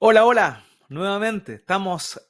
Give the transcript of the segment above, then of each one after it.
Hola, hola, nuevamente estamos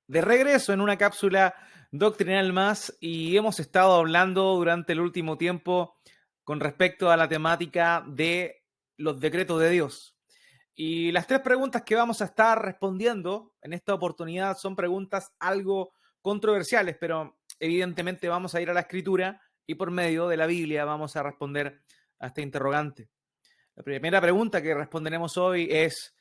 de regreso en una cápsula doctrinal más y hemos estado hablando durante el último tiempo con respecto a la temática de los decretos de Dios. Y las tres preguntas que vamos a estar respondiendo en esta oportunidad son preguntas algo controversiales, pero evidentemente vamos a ir a la escritura y por medio de la Biblia vamos a responder a este interrogante. La primera pregunta que responderemos hoy es,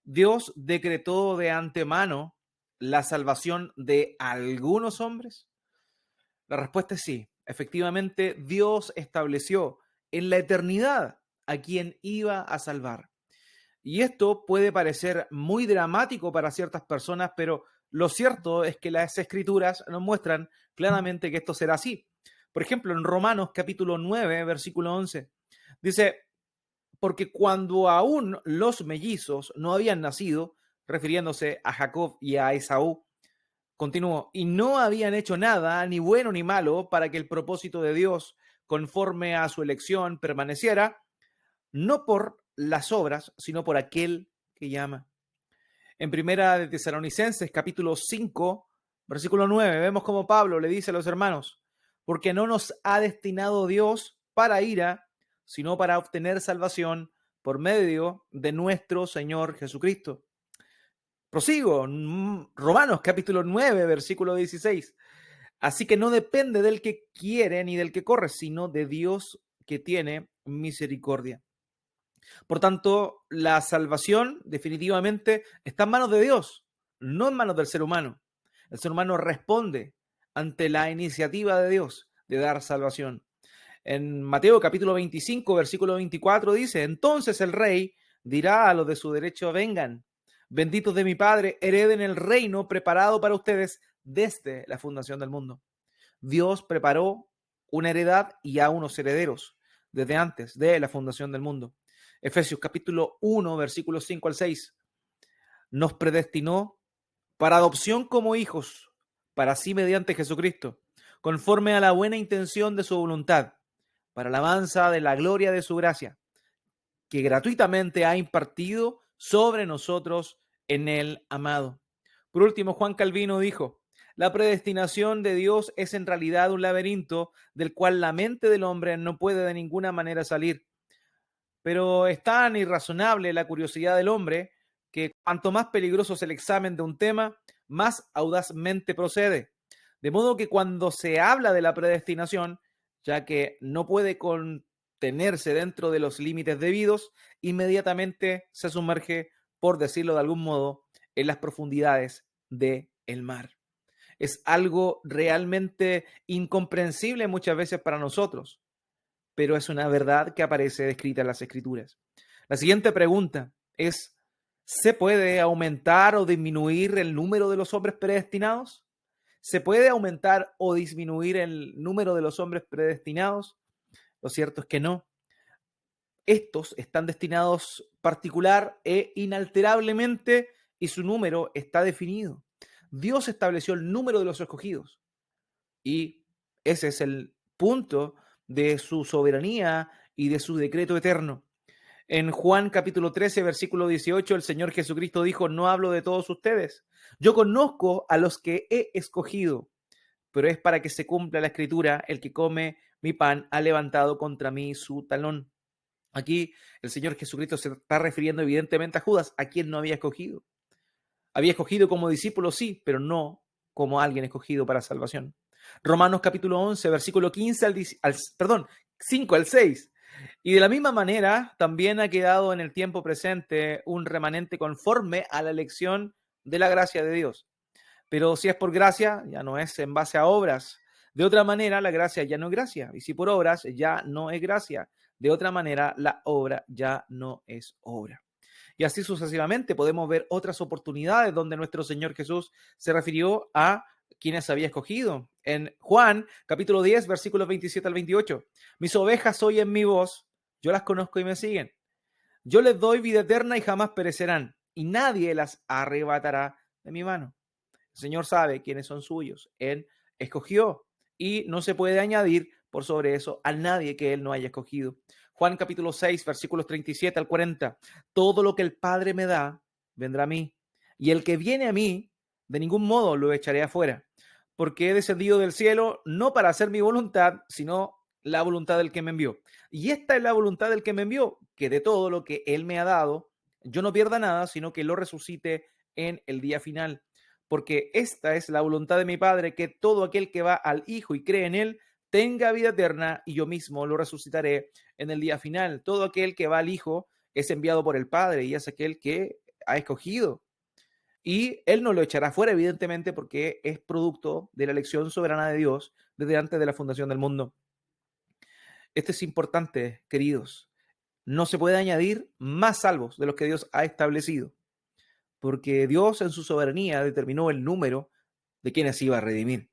¿Dios decretó de antemano la salvación de algunos hombres? La respuesta es sí. Efectivamente, Dios estableció en la eternidad a quien iba a salvar. Y esto puede parecer muy dramático para ciertas personas, pero lo cierto es que las escrituras nos muestran claramente que esto será así. Por ejemplo, en Romanos capítulo 9, versículo 11, dice, porque cuando aún los mellizos no habían nacido, refiriéndose a Jacob y a Esaú, continuó, y no habían hecho nada, ni bueno ni malo, para que el propósito de Dios, conforme a su elección, permaneciera, no por las obras, sino por aquel que llama. En primera de Tesalonicenses, capítulo 5, versículo 9, vemos como Pablo le dice a los hermanos, porque no nos ha destinado Dios para ira, sino para obtener salvación por medio de nuestro Señor Jesucristo. Prosigo, Romanos capítulo 9, versículo 16. Así que no depende del que quiere ni del que corre, sino de Dios que tiene misericordia. Por tanto, la salvación definitivamente está en manos de Dios, no en manos del ser humano. El ser humano responde ante la iniciativa de Dios de dar salvación. En Mateo capítulo 25, versículo 24 dice, entonces el rey dirá a los de su derecho, vengan, benditos de mi Padre, hereden el reino preparado para ustedes desde la fundación del mundo. Dios preparó una heredad y a unos herederos desde antes de la fundación del mundo. Efesios capítulo 1, versículos 5 al 6. Nos predestinó para adopción como hijos, para sí mediante Jesucristo, conforme a la buena intención de su voluntad, para alabanza de la gloria de su gracia, que gratuitamente ha impartido sobre nosotros en el amado. Por último, Juan Calvino dijo, la predestinación de Dios es en realidad un laberinto del cual la mente del hombre no puede de ninguna manera salir. Pero es tan irrazonable la curiosidad del hombre que cuanto más peligroso es el examen de un tema, más audazmente procede. De modo que cuando se habla de la predestinación, ya que no puede contenerse dentro de los límites debidos, inmediatamente se sumerge, por decirlo de algún modo, en las profundidades del mar. Es algo realmente incomprensible muchas veces para nosotros, pero es una verdad que aparece descrita en las Escrituras. La siguiente pregunta es, ¿se puede aumentar o disminuir el número de los hombres predestinados? ¿Se puede aumentar o disminuir el número de los hombres predestinados? Lo cierto es que no. Estos están destinados particular e inalterablemente y su número está definido. Dios estableció el número de los escogidos y ese es el punto de su soberanía y de su decreto eterno. En Juan capítulo 13, versículo 18, el Señor Jesucristo dijo, no hablo de todos ustedes. Yo conozco a los que he escogido, pero es para que se cumpla la escritura, el que come mi pan ha levantado contra mí su talón. Aquí el Señor Jesucristo se está refiriendo evidentemente a Judas, a quien no había escogido. Había escogido como discípulo, sí, pero no como alguien escogido para salvación. Romanos capítulo 11, versículo 15 perdón, 5 al 6. Y de la misma manera, también ha quedado en el tiempo presente un remanente conforme a la elección de la gracia de Dios. Pero si es por gracia, ya no es en base a obras. De otra manera, la gracia ya no es gracia. Y si por obras, ya no es gracia. De otra manera, la obra ya no es obra. Y así sucesivamente podemos ver otras oportunidades donde nuestro Señor Jesús se refirió a quienes había escogido. En Juan, capítulo 10, versículos 27 al 28. Mis ovejas oyen mi voz, yo las conozco y me siguen. Yo les doy vida eterna y jamás perecerán, y nadie las arrebatará de mi mano. El Señor sabe quiénes son suyos. Él escogió y no se puede añadir por sobre eso a nadie que Él no haya escogido. Juan capítulo 6, versículos 37 al 40. Todo lo que el Padre me da, vendrá a mí. Y el que viene a mí, de ningún modo lo echaré afuera, porque he descendido del cielo no para hacer mi voluntad, sino la voluntad del que me envió. Y esta es la voluntad del que me envió, que de todo lo que él me ha dado, yo no pierda nada, sino que lo resucite en el día final. Porque esta es la voluntad de mi Padre, que todo aquel que va al Hijo y cree en él, tenga vida eterna, y yo mismo lo resucitaré en el día final. Todo aquel que va al Hijo es enviado por el Padre, y es aquel que ha escogido. Y él no lo echará fuera, evidentemente, porque es producto de la elección soberana de Dios desde antes de la fundación del mundo. Esto es importante, queridos. No se puede añadir más salvos de los que Dios ha establecido, porque Dios en su soberanía determinó el número de quienes iba a redimir.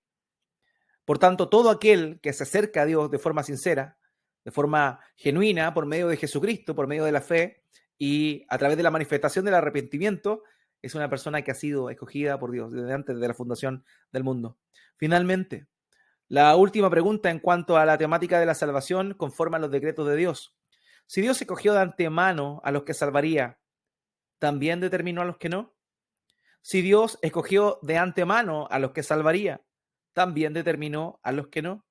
Por tanto, todo aquel que se acerca a Dios de forma sincera, de forma genuina, por medio de Jesucristo, por medio de la fe y a través de la manifestación del arrepentimiento, es una persona que ha sido escogida por Dios desde antes de la fundación del mundo. Finalmente, la última pregunta en cuanto a la temática de la salvación conforme a los decretos de Dios. Si Dios escogió de antemano a los que salvaría, ¿también determinó a los que no? Si Dios escogió de antemano a los que salvaría, ¿también determinó a los que no?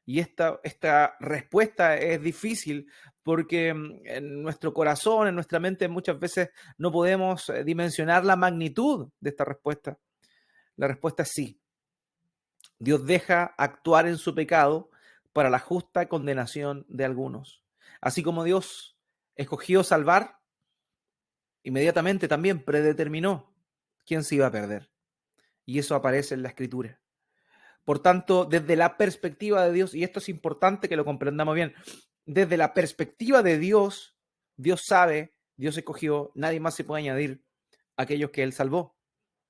Y esta respuesta es difícil porque en nuestro corazón, en nuestra mente, muchas veces no podemos dimensionar la magnitud de esta respuesta. La respuesta es sí. Dios deja actuar en su pecado para la justa condenación de algunos. Así como Dios escogió salvar, inmediatamente también predeterminó quién se iba a perder. Y eso aparece en la Escritura. Por tanto, desde la perspectiva de Dios, y esto es importante que lo comprendamos bien, desde la perspectiva de Dios, Dios sabe, Dios escogió, nadie más se puede añadir a aquellos que Él salvó.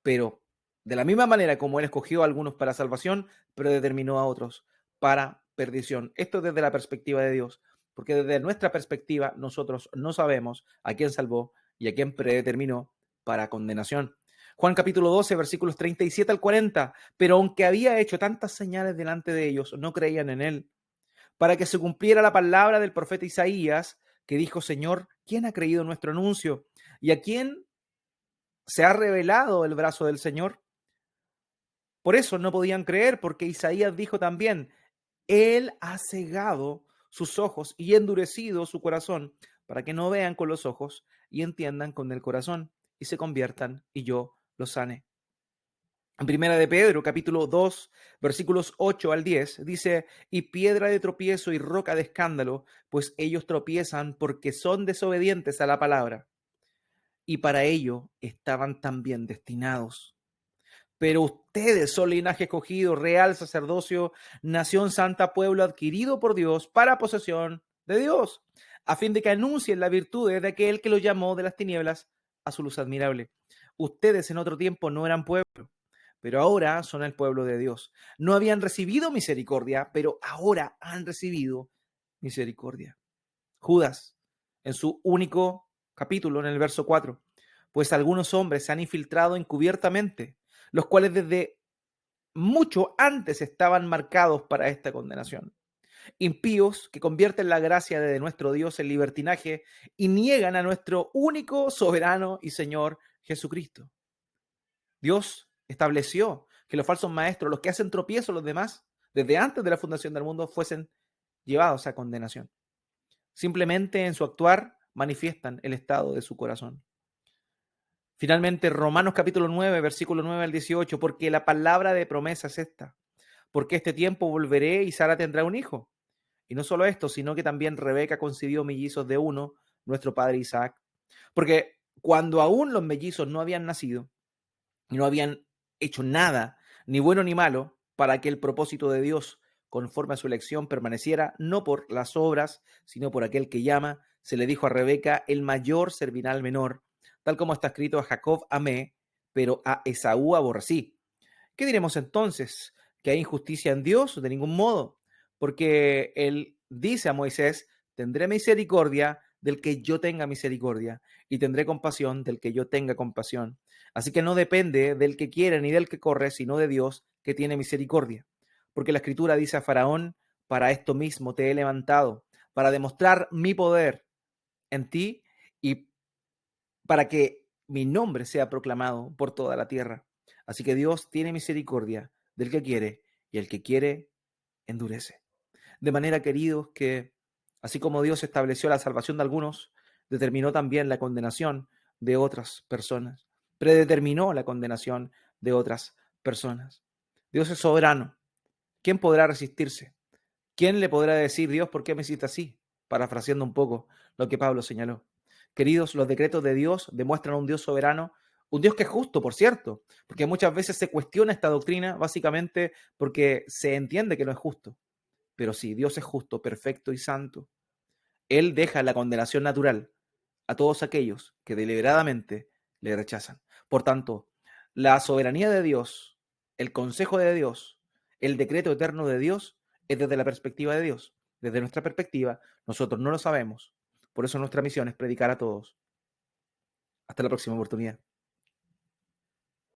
Pero de la misma manera como Él escogió a algunos para salvación, predeterminó a otros para perdición. Esto desde la perspectiva de Dios, porque desde nuestra perspectiva nosotros no sabemos a quién salvó y a quién predeterminó para condenación. Juan capítulo 12, versículos 37 al 40. Pero aunque había hecho tantas señales delante de ellos, no creían en él. Para que se cumpliera la palabra del profeta Isaías, que dijo: Señor, ¿quién ha creído nuestro anuncio? ¿Y a quién se ha revelado el brazo del Señor? Por eso no podían creer, porque Isaías dijo también: Él ha cegado sus ojos y endurecido su corazón, para que no vean con los ojos y entiendan con el corazón y se conviertan y yo los sane. En Primera de Pedro, capítulo 2, versículos 8 al 10, dice: Y piedra de tropiezo y roca de escándalo, pues ellos tropiezan porque son desobedientes a la palabra. Y para ello estaban también destinados. Pero ustedes son linaje escogido, real sacerdocio, nación santa, pueblo adquirido por Dios para posesión de Dios, a fin de que anuncien las virtudes de aquel que los llamó de las tinieblas a su luz admirable. Ustedes en otro tiempo no eran pueblo, pero ahora son el pueblo de Dios. No habían recibido misericordia, pero ahora han recibido misericordia. Judas, en su único capítulo, en el verso 4, pues algunos hombres se han infiltrado encubiertamente, los cuales desde mucho antes estaban marcados para esta condenación. Impíos que convierten la gracia de nuestro Dios en libertinaje y niegan a nuestro único soberano y Señor Jesucristo. Dios estableció que los falsos maestros, los que hacen tropiezo a los demás, desde antes de la fundación del mundo, fuesen llevados a condenación. Simplemente en su actuar manifiestan el estado de su corazón. Finalmente, Romanos capítulo 9, versículo 9 al 18, porque la palabra de promesa es esta: porque este tiempo volveré y Sara tendrá un hijo. Y no solo esto, sino que también Rebeca concibió mellizos de uno, nuestro padre Isaac. Porque cuando aún los mellizos no habían nacido y no habían hecho nada, ni bueno ni malo, para que el propósito de Dios, conforme a su elección, permaneciera, no por las obras, sino por aquel que llama, se le dijo a Rebeca: el mayor servirá al menor, tal como está escrito: a Jacob amé, pero a Esaú aborrecí. ¿Qué diremos entonces? ¿Que hay injusticia en Dios? De ningún modo, porque él dice a Moisés: tendré misericordia del que yo tenga misericordia, y tendré compasión del que yo tenga compasión. Así que no depende del que quiere ni del que corre, sino de Dios, que tiene misericordia. Porque la Escritura dice a Faraón: para esto mismo te he levantado, para demostrar mi poder en ti y para que mi nombre sea proclamado por toda la tierra. Así que Dios tiene misericordia del que quiere y el que quiere endurece. De manera, queridos, que así como Dios estableció la salvación de algunos, determinó también la condenación de otras personas. Predeterminó la condenación de otras personas. Dios es soberano. ¿Quién podrá resistirse? ¿Quién le podrá decir, Dios, por qué me hiciste así? Parafraseando un poco lo que Pablo señaló. Queridos, los decretos de Dios demuestran a un Dios soberano, un Dios que es justo, por cierto, porque muchas veces se cuestiona esta doctrina básicamente porque se entiende que no es justo. Pero sí, Dios es justo, perfecto y santo. Él deja la condenación natural a todos aquellos que deliberadamente le rechazan. Por tanto, la soberanía de Dios, el consejo de Dios, el decreto eterno de Dios es desde la perspectiva de Dios. Desde nuestra perspectiva, nosotros no lo sabemos. Por eso nuestra misión es predicar a todos. Hasta la próxima oportunidad.